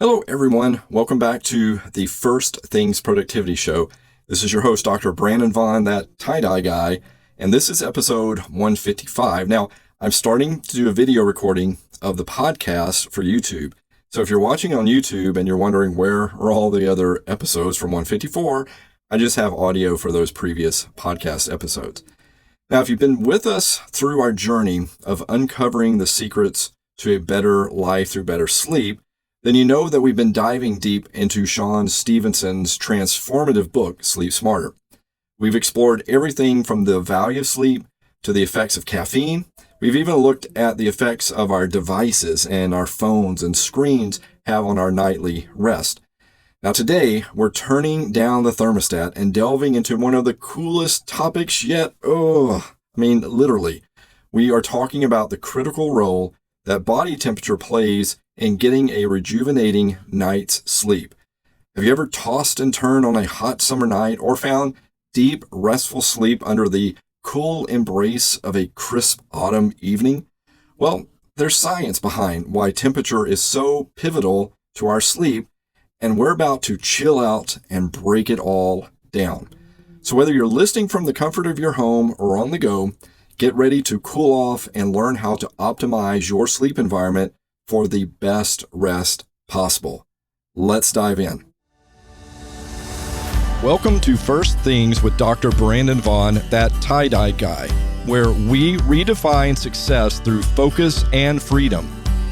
Hello, everyone. Welcome back to the First Things Productivity Show. This is your host, Dr. Brandon Vaughn, that tie-dye guy, and this is episode 155. Now, I'm starting to do a video recording of the podcast for YouTube. So if you're watching on YouTube and you're wondering where are all the other episodes from 154, I just have audio for those previous podcast episodes. Now, if you've been with us through our journey of uncovering the secrets to a better life through better sleep, then you know that we've been diving deep into Shawn Stevenson's transformative book, Sleep Smarter. We've explored everything from the value of sleep to the effects of caffeine. We've even looked at the effects of our devices and our phones and screens have on our nightly rest. Now today, we're turning down the thermostat and delving into one of the coolest topics yet. Literally. We are talking about the critical role that body temperature plays in getting a rejuvenating night's sleep. Have you ever tossed and turned on a hot summer night or found deep, restful sleep under the cool embrace of a crisp autumn evening? Well, there's science behind why temperature is so pivotal to our sleep, and we're about to chill out and break it all down. So whether you're listening from the comfort of your home or on the go, get ready to cool off and learn how to optimize your sleep environment for the best rest possible. Let's dive in. Welcome to First Things with Dr. Brandon Vaughn, that tie-dye guy, where we redefine success through focus and freedom.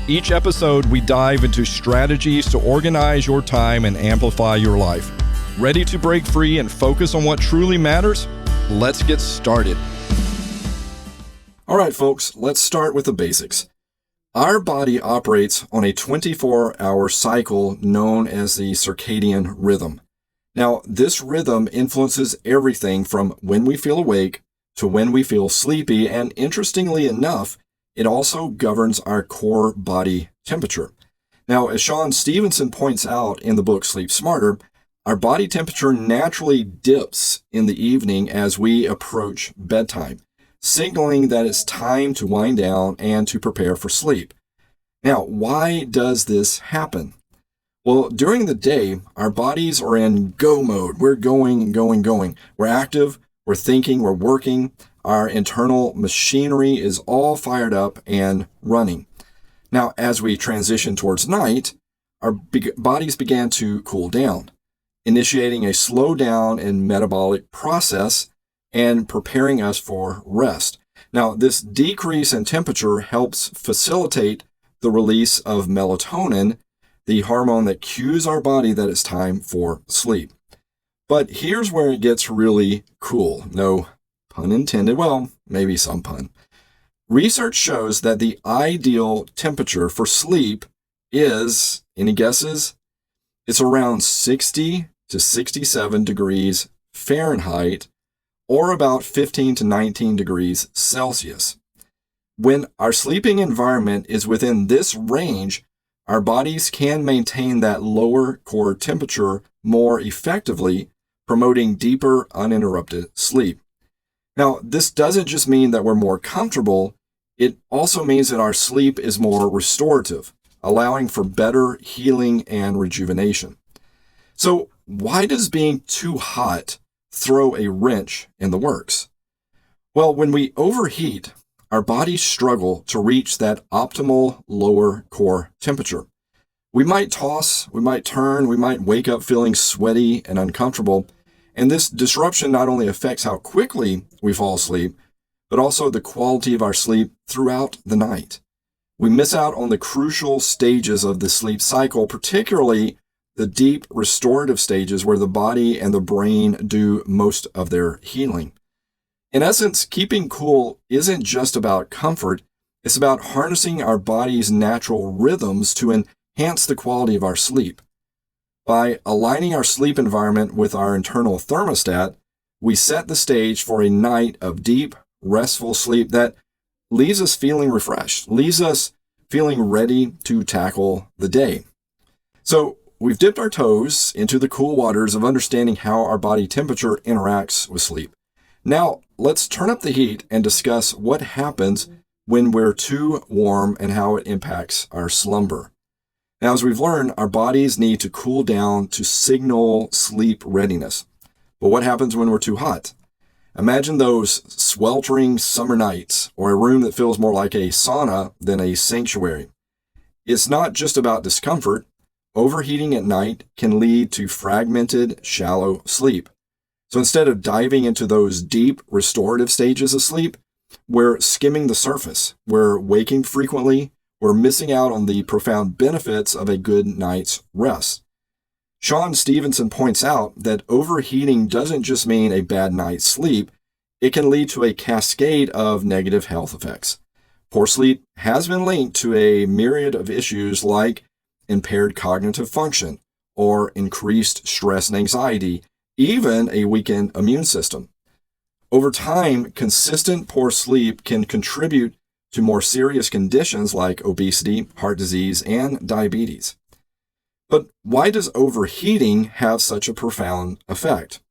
Each episode, we dive into strategies to organize your time and amplify your life. Ready to break free and focus on what truly matters? Let's get started. All right, folks, let's start with the basics. Our body operates on a 24-hour cycle known as the circadian rhythm. Now, this rhythm influences everything from when we feel awake to when we feel sleepy, and interestingly enough, it also governs our core body temperature. Now, as Shawn Stevenson points out in the book Sleep Smarter, our body temperature naturally dips in the evening as we approach bedtime, signaling that it's time to wind down and to prepare for sleep. Now, why does this happen? Well, during the day, our bodies are in go mode. We're going. We're active, we're thinking, we're working. Our internal machinery is all fired up and running. Now, as we transition towards night, our bodies began to cool down, initiating a slowdown in metabolic process and preparing us for rest. Now, this decrease in temperature helps facilitate the release of melatonin, the hormone that cues our body that it's time for sleep. But here's where it gets really cool. No pun intended. Well, maybe some pun. Research shows that the ideal temperature for sleep is, any guesses? It's around 60 to 67 degrees Fahrenheit, or about 15 to 19 degrees Celsius. When our sleeping environment is within this range, our bodies can maintain that lower core temperature more effectively, promoting deeper, uninterrupted sleep. Now, this doesn't just mean that we're more comfortable, it also means that our sleep is more restorative, allowing for better healing and rejuvenation. So, why does being too hot throw a wrench in the works? Well, when we overheat, our bodies struggle to reach that optimal lower core temperature. We might toss, we might turn, we might wake up feeling sweaty and uncomfortable, and this disruption not only affects how quickly we fall asleep, but also the quality of our sleep throughout the night. We miss out on the crucial stages of the sleep cycle, particularly the deep restorative stages where the body and the brain do most of their healing. In essence, keeping cool isn't just about comfort, it's about harnessing our body's natural rhythms to enhance the quality of our sleep. By aligning our sleep environment with our internal thermostat, we set the stage for a night of deep, restful sleep that leaves us feeling refreshed, leaves us feeling ready to tackle the day. So, we've dipped our toes into the cool waters of understanding how our body temperature interacts with sleep. Now, let's turn up the heat and discuss what happens when we're too warm and how it impacts our slumber. Now, as we've learned, our bodies need to cool down to signal sleep readiness. But what happens when we're too hot? Imagine those sweltering summer nights or a room that feels more like a sauna than a sanctuary. It's not just about discomfort. Overheating at night can lead to fragmented, shallow sleep. So instead of diving into those deep, restorative stages of sleep, we're skimming the surface. We're waking frequently. We're missing out on the profound benefits of a good night's rest. Shawn Stevenson points out that overheating doesn't just mean a bad night's sleep. It can lead to a cascade of negative health effects. Poor sleep has been linked to a myriad of issues like impaired cognitive function or increased stress and anxiety, even a weakened immune system. Over time, consistent poor sleep can contribute to more serious conditions like obesity, heart disease, and diabetes. But why does overheating have such a profound effect?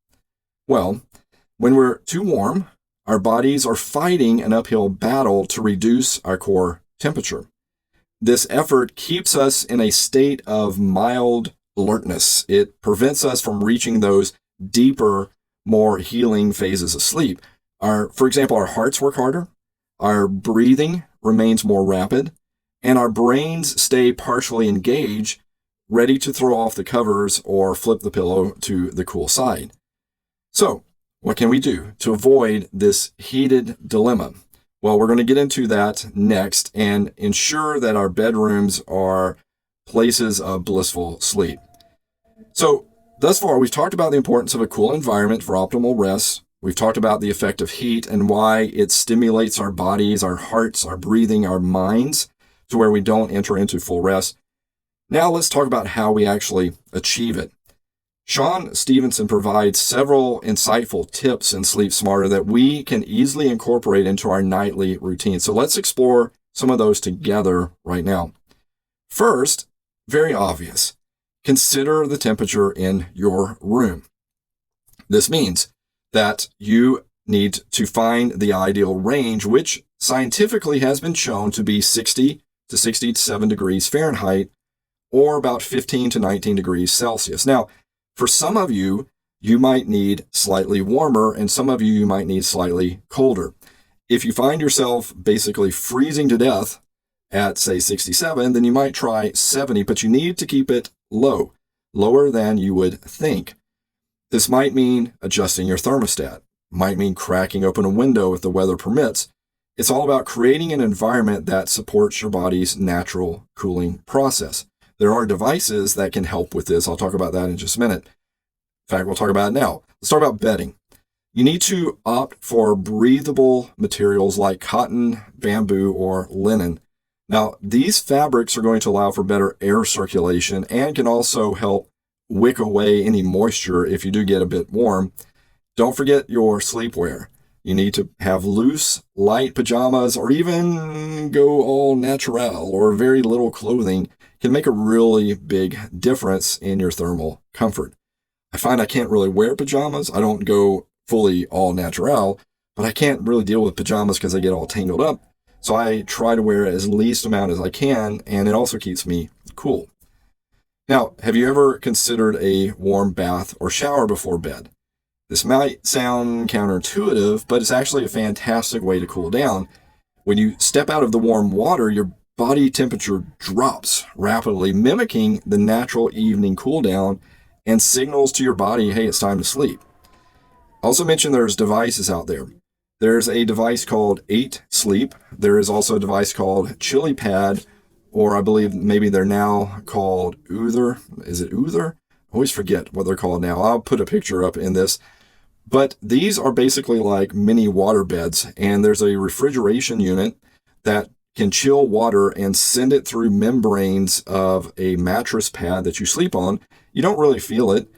Well, when we're too warm, our bodies are fighting an uphill battle to reduce our core temperature. This effort keeps us in a state of mild alertness. It prevents us from reaching those deeper, more healing phases of sleep. For example, our hearts work harder, our breathing remains more rapid, and our brains stay partially engaged, ready to throw off the covers or flip the pillow to the cool side. So, what can we do to avoid this heated dilemma? Well, we're going to get into that next and ensure that our bedrooms are places of blissful sleep. So, thus far, we've talked about the importance of a cool environment for optimal rest. We've talked about the effect of heat and why it stimulates our bodies, our hearts, our breathing, our minds to where we don't enter into full rest. Now let's talk about how we actually achieve it. Shawn Stevenson provides several insightful tips in Sleep Smarter that we can easily incorporate into our nightly routine. So let's explore some of those together right now. First, very obvious, consider the temperature in your room. This means that you need to find the ideal range, which scientifically has been shown to be 60 to 67 degrees Fahrenheit, or about 15 to 19 degrees Celsius. Now, for some of you, you might need slightly warmer, and some of you might need slightly colder. If you find yourself basically freezing to death at, say, 67, then you might try 70, but you need to keep it low, lower than you would think. This might mean adjusting your thermostat, might mean cracking open a window if the weather permits. It's all about creating an environment that supports your body's natural cooling process. There are devices that can help with this. I'll talk about that in just a minute. In fact, we'll talk about it now. Let's talk about bedding. You need to opt for breathable materials like cotton, bamboo, or linen. Now, these fabrics are going to allow for better air circulation and can also help wick away any moisture if you do get a bit warm. Don't forget your sleepwear. You need to have loose, light pajamas, or even go all natural or very little clothing can make a really big difference in your thermal comfort. I find I can't really wear pajamas. I don't go fully all natural, but I can't really deal with pajamas because they get all tangled up. So I try to wear as least amount as I can, and it also keeps me cool. Now, have you ever considered a warm bath or shower before bed? This might sound counterintuitive, but it's actually a fantastic way to cool down. When you step out of the warm water, your body temperature drops rapidly, mimicking the natural evening cool down and signals to your body, hey, it's time to sleep. I also mentioned there's devices out there. There's a device called 8 Sleep. There is also a device called Chili Pad, or I believe maybe they're now called Uther. Is it Uther? I always forget what they're called now. I'll put a picture up in this. But these are basically like mini water beds, and there's a refrigeration unit that can chill water and send it through membranes of a mattress pad that you sleep on. You don't really feel it,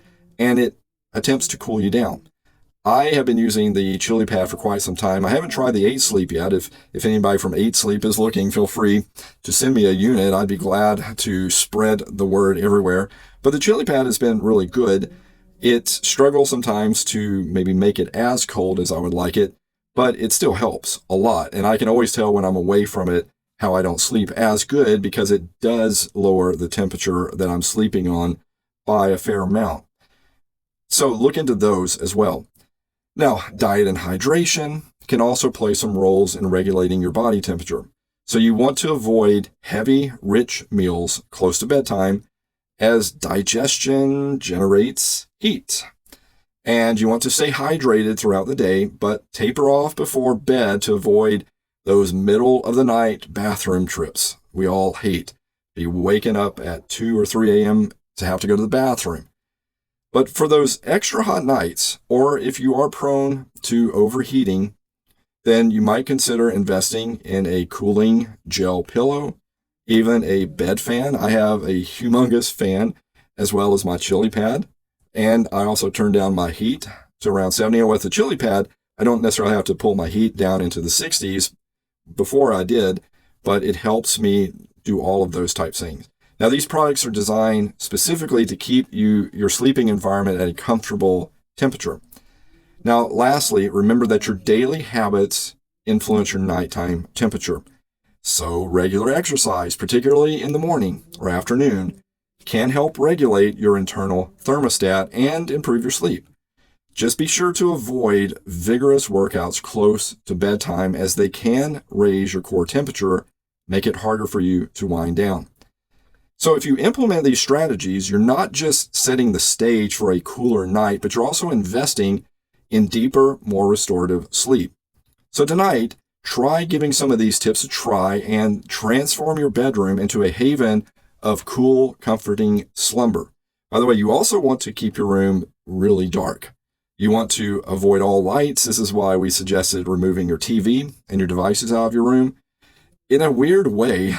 and it attempts to cool you down. I have been using the Chili Pad for quite some time. I haven't tried the 8 Sleep yet. If anybody from 8 Sleep is looking, feel free to send me a unit. I'd be glad to spread the word everywhere. But the Chili Pad has been really good. It struggles sometimes to maybe make it as cold as I would like it, but it still helps a lot. And I can always tell when I'm away from it how I don't sleep as good, because it does lower the temperature that I'm sleeping on by a fair amount. So look into those as well. Now, diet and hydration can also play some roles in regulating your body temperature. So you want to avoid heavy, rich meals close to bedtime, as digestion generates heat. And you want to stay hydrated throughout the day, but taper off before bed to avoid those middle of the night bathroom trips we all hate. Be waking up at 2 or 3 a.m. to have to go to the bathroom. But for those extra hot nights, or if you are prone to overheating, then you might consider investing in a cooling gel pillow, even a bed fan. I have a humongous fan, as well as my chili pad. And I also turn down my heat to around 70. And with the chili pad, I don't necessarily have to pull my heat down into the 60s. Before I did, but it helps me do all of those types of things. Now, these products are designed specifically to keep your sleeping environment at a comfortable temperature. Now, lastly, remember that your daily habits influence your nighttime temperature. So regular exercise, particularly in the morning or afternoon, can help regulate your internal thermostat and improve your sleep. Just be sure to avoid vigorous workouts close to bedtime, as they can raise your core temperature, make it harder for you to wind down. So if you implement these strategies, you're not just setting the stage for a cooler night, but you're also investing in deeper, more restorative sleep. So tonight, try giving some of these tips a try and transform your bedroom into a haven of cool, comforting slumber. By the way, you also want to keep your room really dark. You want to avoid all lights. This is why we suggested removing your TV and your devices out of your room. In a weird way,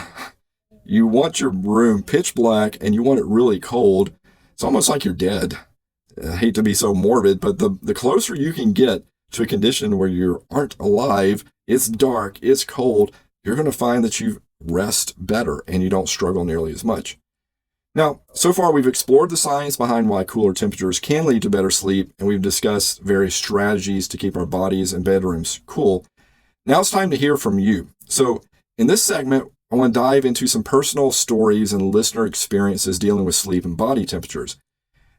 you want your room pitch black and you want it really cold. It's almost like you're dead. I hate to be so morbid, but the closer you can get to a condition where you aren't alive, it's dark, it's cold, you're going to find that you rest better and you don't struggle nearly as much. Now, so far we've explored the science behind why cooler temperatures can lead to better sleep, and we've discussed various strategies to keep our bodies and bedrooms cool. Now it's time to hear from you. So in this segment, I want to dive into some personal stories and listener experiences dealing with sleep and body temperatures.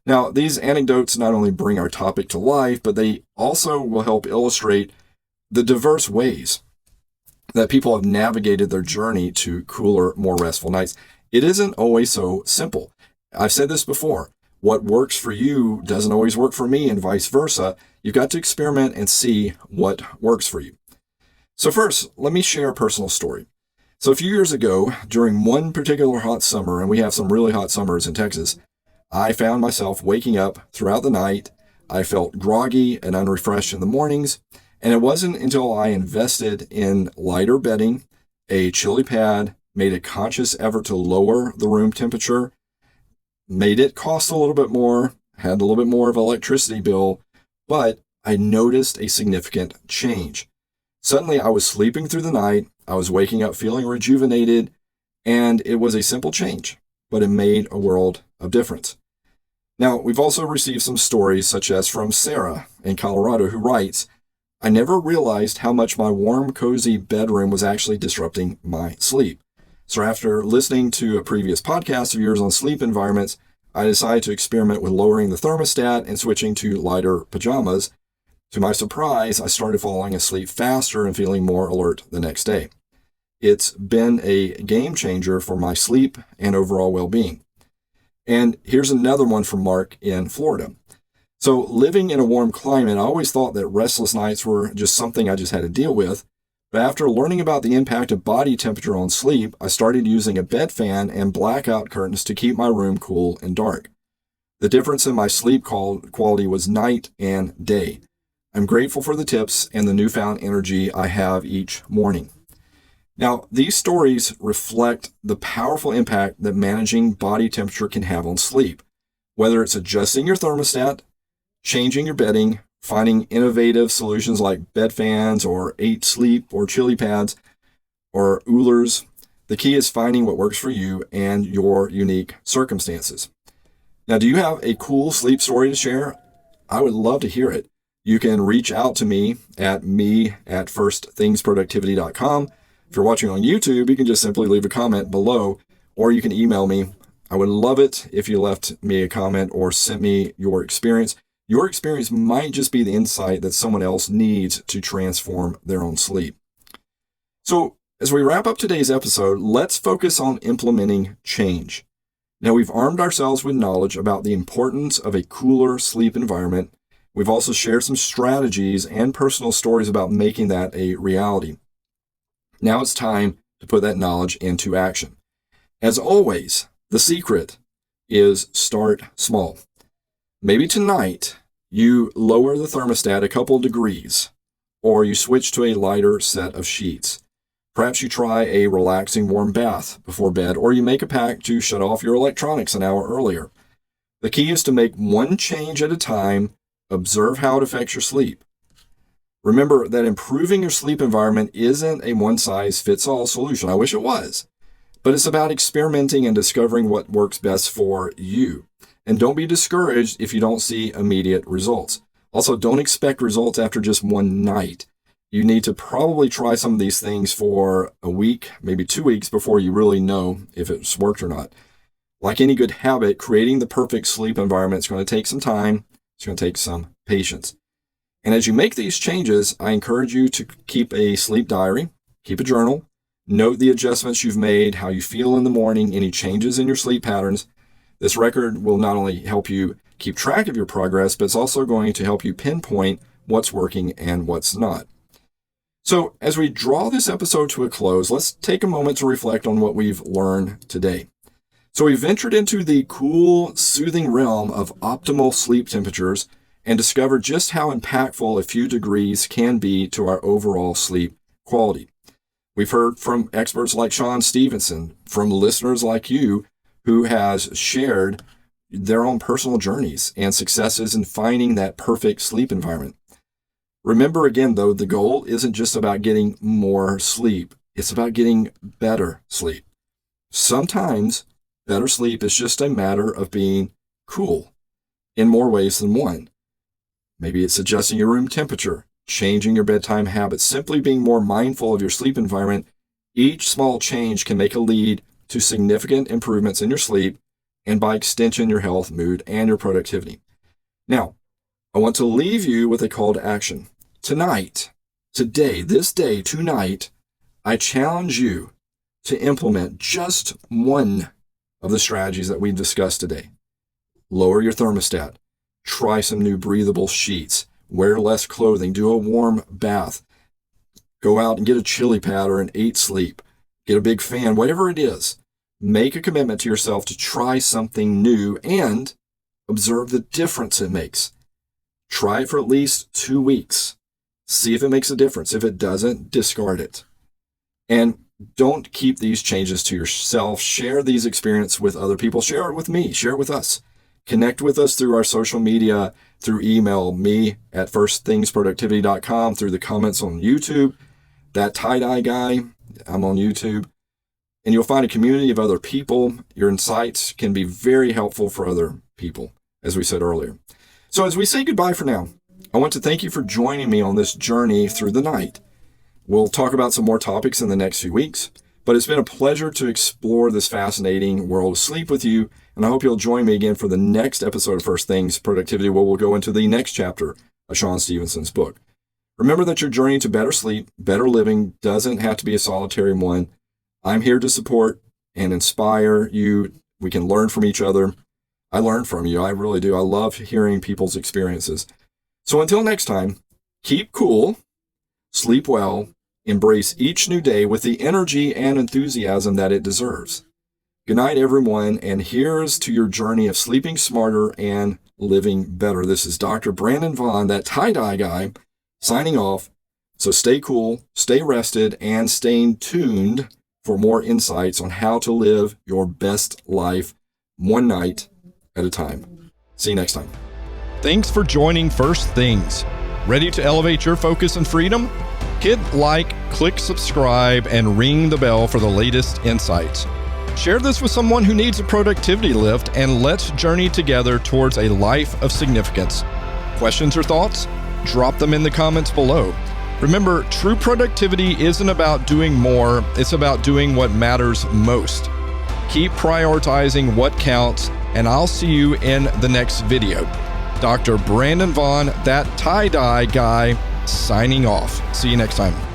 Now, these anecdotes not only bring our topic to life, but they also will help illustrate the diverse ways that people have navigated their journey to cooler, more restful nights. It isn't always so simple. I've said this before. What works for you doesn't always work for me, and vice versa. You've got to experiment and see what works for you. So first, let me share a personal story. So a few years ago, during one particular hot summer, and we have some really hot summers in Texas, I found myself waking up throughout the night. I felt groggy and unrefreshed in the mornings, and it wasn't until I invested in lighter bedding, a chili pad, made a conscious effort to lower the room temperature, made it cost a little bit more, had a little bit more of an electricity bill, but I noticed a significant change. Suddenly, I was sleeping through the night, I was waking up feeling rejuvenated, and it was a simple change, but it made a world of difference. Now, we've also received some stories, such as from Sarah in Colorado, who writes, "I never realized how much my warm, cozy bedroom was actually disrupting my sleep. So after listening to a previous podcast of yours on sleep environments, I decided to experiment with lowering the thermostat and switching to lighter pajamas. To my surprise, I started falling asleep faster and feeling more alert the next day. It's been a game changer for my sleep and overall well-being." And here's another one from Mark in Florida. "So living in a warm climate, I always thought that restless nights were just something I just had to deal with. But after learning about the impact of body temperature on sleep, I started using a bed fan and blackout curtains to keep my room cool and dark. The difference in my sleep quality was night and day. I'm grateful for the tips and the newfound energy I have each morning." Now, these stories reflect the powerful impact that managing body temperature can have on sleep, whether it's adjusting your thermostat, changing your bedding, finding innovative solutions like bed fans or 8 sleep or chili pads or Oolers. The key is finding what works for you and your unique circumstances. Now, do you have a cool sleep story to share? I would love to hear it. You can reach out to me at firstThingsProductivity.com. If you're watching on YouTube, you can just simply leave a comment below, or you can email me. I would love it if you left me a comment or sent me your experience. Your experience might just be the insight that someone else needs to transform their own sleep. So, as we wrap up today's episode, let's focus on implementing change. Now, we've armed ourselves with knowledge about the importance of a cooler sleep environment. We've also shared some strategies and personal stories about making that a reality. Now it's time to put that knowledge into action. As always, the secret is start small. Maybe tonight you lower the thermostat a couple degrees, or you switch to a lighter set of sheets. Perhaps you try a relaxing warm bath before bed, or you make a pact to shut off your electronics an hour earlier. The key is to make one change at a time, observe how it affects your sleep. Remember that improving your sleep environment isn't a one-size-fits-all solution. I wish it was. But it's about experimenting and discovering what works best for you. And don't be discouraged if you don't see immediate results. Also, don't expect results after just one night. You need to probably try some of these things for a week, maybe 2 weeks before you really know if it's worked or not. Like any good habit, creating the perfect sleep environment is going to take some time. It's going to take some patience. And as you make these changes, I encourage you to keep a sleep diary, keep a journal, note the adjustments you've made, how you feel in the morning, any changes in your sleep patterns. This record will not only help you keep track of your progress, but it's also going to help you pinpoint what's working and what's not. So as we draw this episode to a close, let's take a moment to reflect on what we've learned today. So we ventured into the cool, soothing realm of optimal sleep temperatures and discovered just how impactful a few degrees can be to our overall sleep quality. We've heard from experts like Shawn Stevenson, from listeners like you, who has shared their own personal journeys and successes in finding that perfect sleep environment. Remember again, though, the goal isn't just about getting more sleep. It's about getting better sleep. Sometimes better sleep is just a matter of being cool in more ways than one. Maybe it's adjusting your room temperature, changing your bedtime habits, simply being more mindful of your sleep environment. Each small change can make a lead to significant improvements in your sleep and by extension, your health, mood, and your productivity. Now, I want to leave you with a call to action. Tonight, tonight, I challenge you to implement just one of the strategies that we discussed today. Lower your thermostat. Try some new breathable sheets. Wear less clothing. Do a warm bath. Go out and get a chili pad or an 8 sleep. Get a big fan, whatever it is. Make a commitment to yourself to try something new and observe the difference it makes. Try it for at least 2 weeks. See if it makes a difference. If it doesn't, discard it. And don't keep these changes to yourself. Share these experiences with other people. Share it with me. Share it with us. Connect with us through our social media, through email, me at firstThingsProductivity.com, through the comments on YouTube. That tie-dye guy, I'm on YouTube. And you'll find a community of other people. Your insights can be very helpful for other people, as we said earlier. So as we say goodbye for now, I want to thank you for joining me on this journey through the night. We'll talk about some more topics in the next few weeks, but it's been a pleasure to explore this fascinating world of sleep with you, and I hope you'll join me again for the next episode of First Things Productivity, where we'll go into the next chapter of Shawn Stevenson's book. Remember that your journey to better sleep, better living doesn't have to be a solitary one. I'm here to support and inspire you. We can learn from each other. I learn from you. I really do. I love hearing people's experiences. So until next time, keep cool, sleep well, embrace each new day with the energy and enthusiasm that it deserves. Good night, everyone, and here's to your journey of sleeping smarter and living better. This is Dr. Brandon Vaughn, that tie-dye guy, signing off. So stay cool, stay rested, and stay tuned for more insights on how to live your best life one night at a time. See you next time. Thanks for joining First Things. Ready to elevate your focus and freedom? Hit like, click subscribe, and ring the bell for the latest insights. Share this with someone who needs a productivity lift, and let's journey together towards a life of significance. Questions or thoughts? Drop them in the comments below. Remember, true productivity isn't about doing more, it's about doing what matters most. Keep prioritizing what counts, and I'll see you in the next video. Dr. Brandon Vaughn, that tie-dye guy, signing off. See you next time.